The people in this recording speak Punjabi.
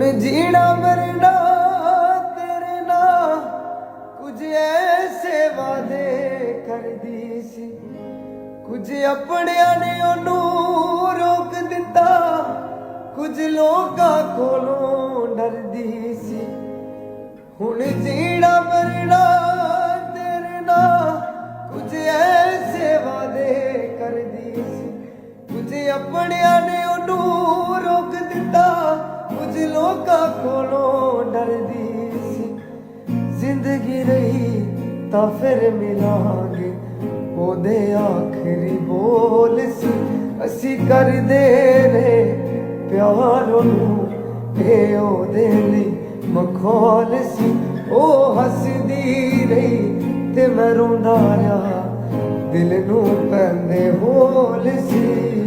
ਹੁਣ ਜੀਣਾ ਮਰਨਾ ਤੇਰੇ ਨਾਲ, ਕੁਝ ਐਸੇ ਵਾਦੇ ਕਰਦੀ ਸੀ, ਕੁਝ ਆਪਣਿਆਂ ਨੇ ਉਹਨੂੰ ਰੋਕ ਦਿੱਤਾ, ਕੁਝ ਲੋਕਾਂ ਕੋਲੋਂ ਡਰਦੀ ਸੀ। ਹੁਣ ਜੀਣਾ ਮਰਨਾ ਤੇਰੇ ਨਾਲ, ਕੁਝ ਐਸੇ ਵਾਦੇ ਕਰਦੀ ਸੀ, ਕੁਝ ਆਪਣਿਆਂ ਨੇ ਉਹਨੂੰ ਰੋਕ ਦਿੱਤਾ, ਕੁਝ ਲੋਕਾਂ ਕੋਲੋਂ ਡਰਦੀ ਸੀ। ਜ਼ਿੰਦਗੀ ਰਹੀ ਤਾਂ ਫਿਰ ਮਿਲਾਂਗੇ, ਉਹਦੇ ਆਖਰੀ ਬੋਲ ਸੀ। ਅਸੀਂ ਕਰਦੇ ਰਹੇ ਪਿਆਰ ਉਹਨੂੰ, ਇਹ ਉਹਦੇ ਲਈ ਮਖੌਲ ਸੀ। ਉਹ ਹੱਸਦੀ ਰਹੀ ਤੇ ਮੈਂ ਰੋਂਦਾ ਰਿਹਾ, ਦਿਲ ਨੂੰ ਪੈਂਦੇ ਹੋਲ ਸੀ।